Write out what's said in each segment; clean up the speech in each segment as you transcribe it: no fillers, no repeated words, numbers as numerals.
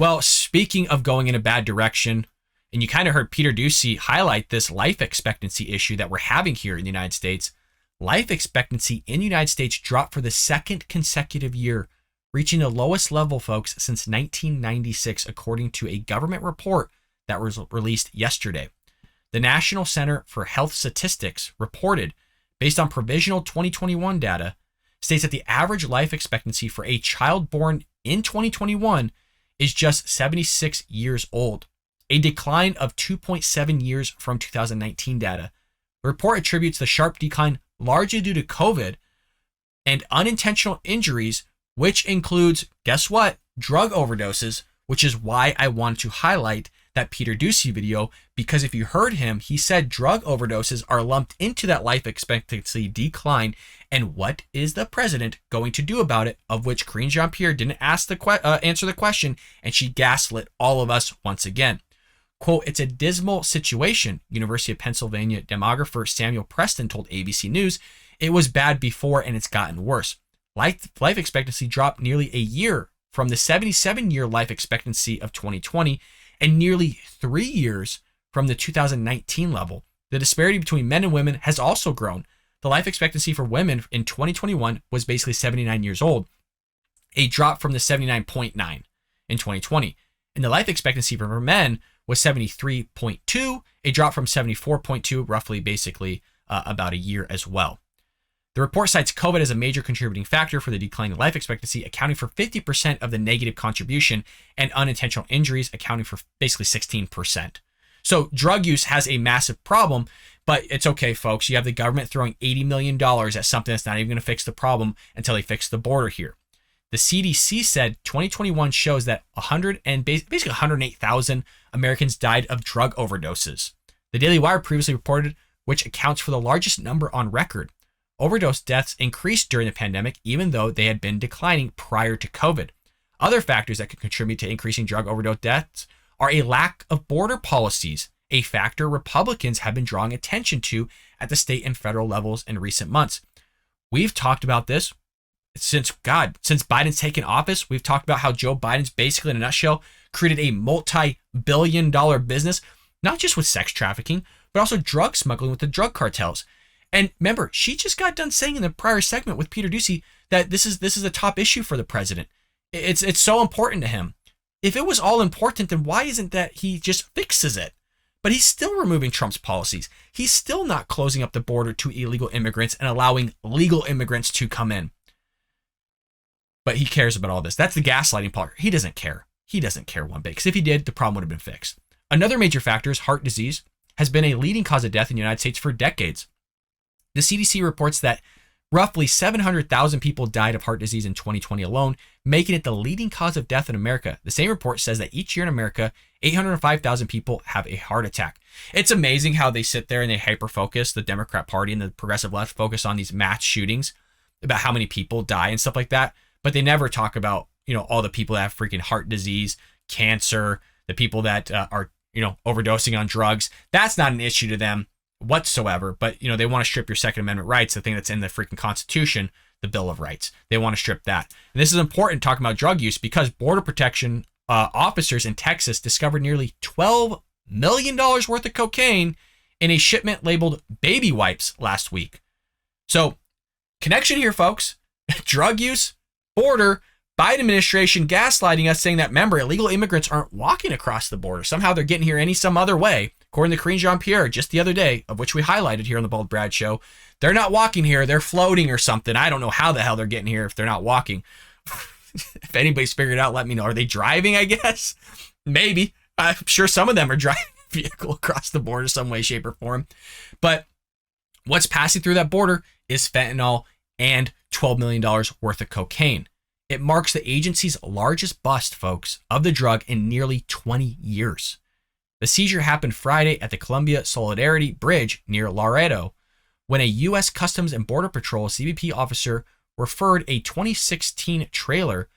Well, speaking of going in a bad direction, and you kind of heard Peter Doocy highlight this life expectancy issue that we're having here in the United States. Life expectancy in the United States dropped for the second consecutive year, reaching the lowest level, folks, since 1996, according to a government report that was released yesterday. The National Center for Health Statistics reported, based on provisional 2021 data, states that the average life expectancy for a child born in 2021 is just 76 years old, a decline of 2.7 years from 2019 data. The report attributes the sharp decline largely due to COVID and unintentional injuries, which includes, guess what, drug overdoses, which is why I wanted to highlight that Peter Doocy video, because if you heard him, he said drug overdoses are lumped into that life expectancy decline. And what is the president going to do about it? Of which Karine Jean-Pierre didn't answer the question, and she gaslit all of us once again. Quote, "It's a dismal situation," University of Pennsylvania demographer Samuel Preston told ABC News. "It was bad before and it's gotten worse. Life expectancy dropped nearly a year from the 77-year life expectancy of 2020 and nearly 3 years from the 2019 level. The disparity between men and women has also grown. The life expectancy for women in 2021 was basically 79 years old, a drop from the 79.9 in 2020. And the life expectancy for men was 73.2, a drop from 74.2, roughly basically about a year as well. The report cites COVID as a major contributing factor for the declining life expectancy, accounting for 50% of the negative contribution, and unintentional injuries accounting for basically 16%. So drug use has a massive problem, but it's okay, folks. You have the government throwing $80 million at something that's not even going to fix the problem until they fix the border here. The CDC said 2021 shows that 108,000 Americans died of drug overdoses. The Daily Wire previously reported, which accounts for the largest number on record. Overdose deaths increased during the pandemic, even though they had been declining prior to COVID. Other factors that could contribute to increasing drug overdose deaths are a lack of border policies, a factor Republicans have been drawing attention to at the state and federal levels in recent months. We've talked about this since Biden's taken office. We've talked about how Joe Biden's basically, in a nutshell, created a multi-billion-dollar business, not just with sex trafficking, but also drug smuggling with the drug cartels. And remember, she just got done saying in the prior segment with Peter Doocy that this is a top issue for the president. It's so important to him. If it was all important, then why isn't that he just fixes it? But he's still removing Trump's policies. He's still not closing up the border to illegal immigrants and allowing legal immigrants to come in. But he cares about all this. That's the gaslighting part. He doesn't care. He doesn't care one bit. Because if he did, the problem would have been fixed. Another major factor is heart disease has been a leading cause of death in the United States for decades. The CDC reports that roughly 700,000 people died of heart disease in 2020 alone, making it the leading cause of death in America. The same report says that each year in America, 805,000 people have a heart attack. It's amazing how they sit there and they hyper-focus, the Democrat Party and the progressive left focus on these mass shootings about how many people die and stuff like that. But they never talk about, all the people that have freaking heart disease, cancer, the people that are, overdosing on drugs. That's not an issue to them whatsoever. But, they want to strip your Second Amendment rights, the thing that's in the freaking Constitution, the Bill of Rights. They want to strip that. And this is important talking about drug use because Border Protection officers in Texas discovered nearly $12 million worth of cocaine in a shipment labeled baby wipes last week. So, connection here, folks. Drug use, border, Biden administration gaslighting us, saying that, remember, illegal immigrants aren't walking across the border. Somehow they're getting here some other way. According to Karine Jean-Pierre, just the other day, of which we highlighted here on the Bald Brad Show, they're not walking here. They're floating or something. I don't know how the hell they're getting here if they're not walking. If anybody's figured it out, let me know. Are they driving, I guess? Maybe. I'm sure some of them are driving a vehicle across the border some way, shape, or form. But what's passing through that border is fentanyl and $12 million worth of cocaine. It marks the agency's largest bust, folks, of the drug in nearly 20 years. The seizure happened Friday at the Columbia Solidarity Bridge near Laredo when a U.S. Customs and Border Patrol CBP officer referred a 2016 trailer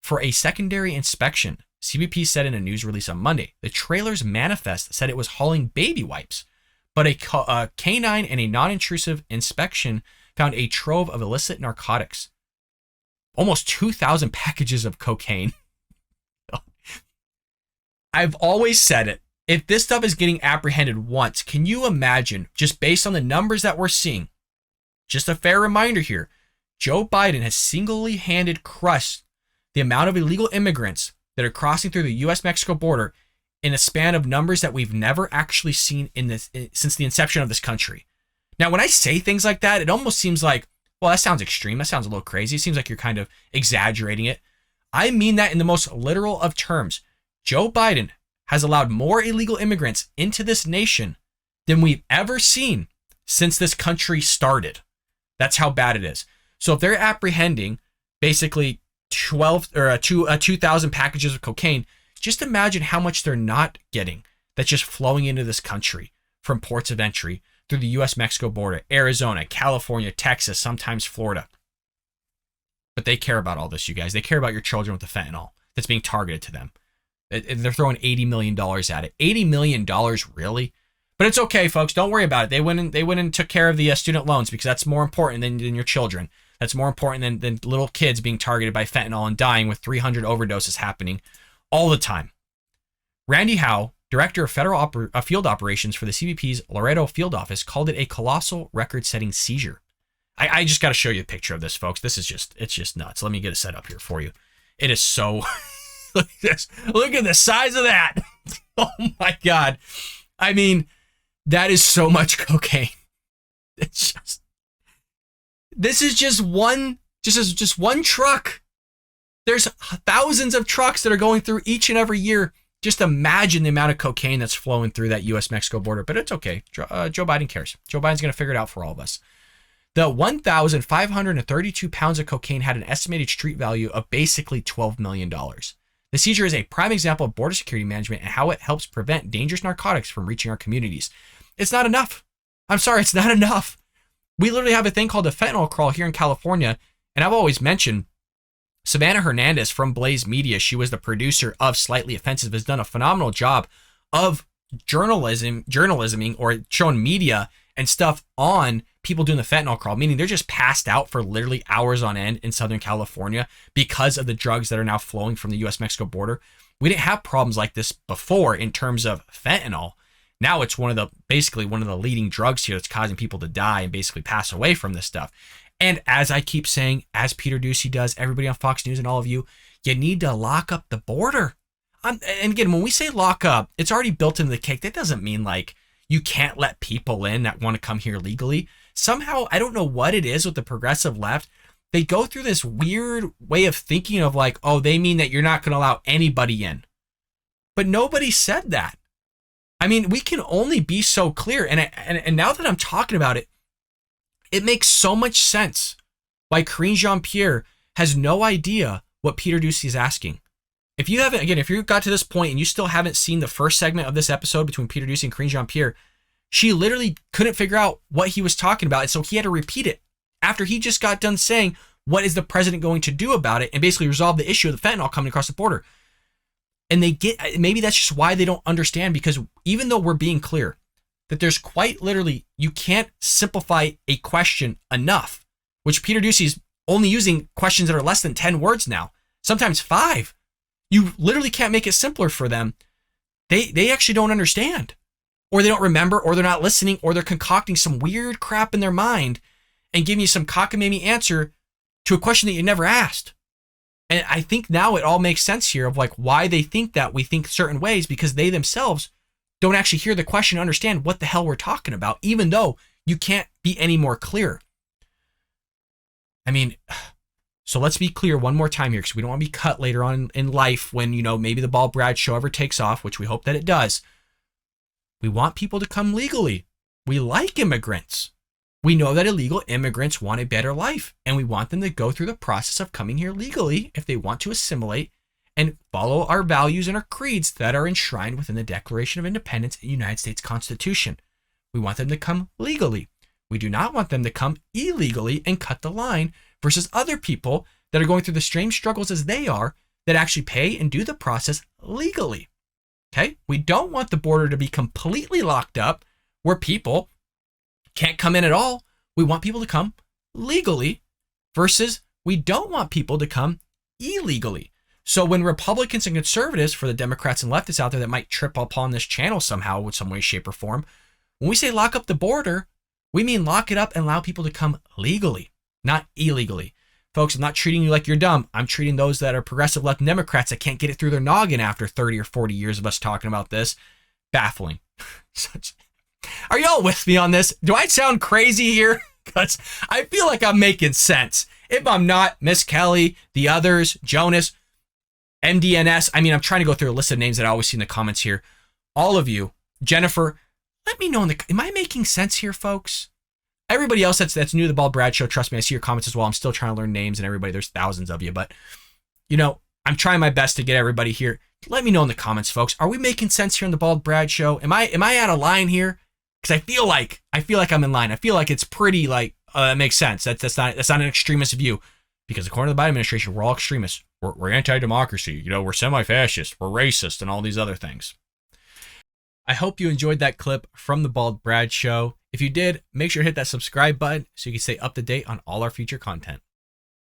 for a secondary inspection. CBP said in a news release on Monday. The trailer's manifest said it was hauling baby wipes, but a canine and a non-intrusive inspection found a trove of illicit narcotics. Almost 2,000 packages of cocaine. I've always said it. If this stuff is getting apprehended once, can you imagine, just based on the numbers that we're seeing, just a fair reminder here, Joe Biden has single-handed crushed the amount of illegal immigrants that are crossing through the U.S.-Mexico border in a span of numbers that we've never actually seen since the inception of this country. Now, when I say things like that, it almost seems like, well, that sounds extreme. That sounds a little crazy. It seems like you're kind of exaggerating it. I mean that in the most literal of terms. Joe Biden has allowed more illegal immigrants into this nation than we've ever seen since this country started. That's how bad it is. So if they're apprehending basically 2,000 packages of cocaine, just imagine how much they're not getting that's just flowing into this country from ports of entry through the U.S.-Mexico border, Arizona, California, Texas, sometimes Florida. But they care about all this, you guys. They care about your children with the fentanyl that's being targeted to them. They're throwing $80 million at it. $80 million, really? But it's okay, folks. Don't worry about it. They went and took care of the student loans because that's more important than your children. That's more important than little kids being targeted by fentanyl and dying with 300 overdoses happening all the time. Randy Howe, director of federal field operations for the CBP's Laredo field office, called it a colossal record-setting seizure. I just got to show you a picture of this, folks. It's just nuts. Let me get it set up here for you. It is so... Look at this. Look at the size of that. Oh my God. I mean, that is so much cocaine. It's just... This is just one truck. There's thousands of trucks that are going through each and every year. Just imagine the amount of cocaine that's flowing through that U.S.-Mexico border. But it's okay. Joe Biden cares. Joe Biden's going to figure it out for all of us. The 1,532 pounds of cocaine had an estimated street value of basically $12 million. The seizure is a prime example of border security management and how it helps prevent dangerous narcotics from reaching our communities. It's not enough. I'm sorry, it's not enough. We literally have a thing called a fentanyl crawl here in California, and I've always mentioned Savannah Hernandez from Blaze Media. She was the producer of Slightly Offensive, has done a phenomenal job of journalisming or showing media and stuff on people doing the fentanyl crawl, meaning they're just passed out for literally hours on end in Southern California because of the drugs that are now flowing from the U.S.-Mexico border. We didn't have problems like this before in terms of fentanyl. Now it's basically one of the leading drugs here that's causing people to die and basically pass away from this stuff. And as I keep saying, as Peter Doocy does, everybody on Fox News and all of you, you need to lock up the border. And again, when we say lock up, it's already built into the cake. That doesn't mean like you can't let people in that want to come here legally. Somehow, I don't know what it is with the progressive left. They go through this weird way of thinking of like, oh, they mean that you're not going to allow anybody in. But nobody said that. I mean, we can only be so clear. And now that I'm talking about it, it makes so much sense why Karine Jean-Pierre has no idea what Peter Doocy is asking. If you got to this point and you still haven't seen the first segment of this episode between Peter Doocy and Karine Jean-Pierre, she literally couldn't figure out what he was talking about. And so he had to repeat it after he just got done saying, what is the president going to do about it? And basically resolve the issue of the fentanyl coming across the border. And maybe that's just why they don't understand, because even though we're being clear that there's quite literally, you can't simplify a question enough, which Peter Doocy is only using questions that are less than 10 words now, sometimes 5. You literally can't make it simpler for them. They actually don't understand, or they don't remember, or they're not listening, or they're concocting some weird crap in their mind and giving you some cockamamie answer to a question that you never asked. And I think now it all makes sense here of like why they think that we think certain ways, because they themselves don't actually hear the question and understand what the hell we're talking about, even though you can't be any more clear. I mean, so let's be clear one more time here, because we don't want to be cut later on in life when, maybe the Ball Brad show ever takes off, which we hope that it does. We want people to come legally. We like immigrants. We know that illegal immigrants want a better life, and we want them to go through the process of coming here legally if they want to assimilate and follow our values and our creeds that are enshrined within the Declaration of Independence and United States Constitution. We want them to come legally. We do not want them to come illegally and cut the line versus other people that are going through the same struggles as they are that actually pay and do the process legally. Okay? We don't want the border to be completely locked up where people can't come in at all. We want people to come legally versus we don't want people to come illegally. So when Republicans and conservatives, for the Democrats and leftists out there that might trip upon this channel somehow in some way, shape, or form, when we say lock up the border, we mean lock it up and allow people to come legally, not illegally. Folks, I'm not treating you like you're dumb. I'm treating those that are progressive left Democrats that can't get it through their noggin after 30 or 40 years of us talking about this. Baffling. Are y'all with me on this? Do I sound crazy here? Because I feel like I'm making sense. If I'm not, Miss Kelly, the others, Jonas, MDNS, I mean, I'm trying to go through a list of names that I always see in the comments here. All of you, Jennifer, let me know am I making sense here, folks? Everybody else that's new to the Bald Brad Show, trust me, I see your comments as well. I'm still trying to learn names and everybody. There's thousands of you, but I'm trying my best to get everybody here. Let me know in the comments, folks. Are we making sense here on the Bald Brad Show? Am I out of line here? Because I feel like I'm in line. I feel like it's pretty it makes sense. That's not an extremist view, because according to the Biden administration, we're all extremists. We're anti-democracy. We're semi-fascist. We're racist and all these other things. I hope you enjoyed that clip from the Bald Brad Show. If you did, make sure to hit that subscribe button so you can stay up to date on all our future content.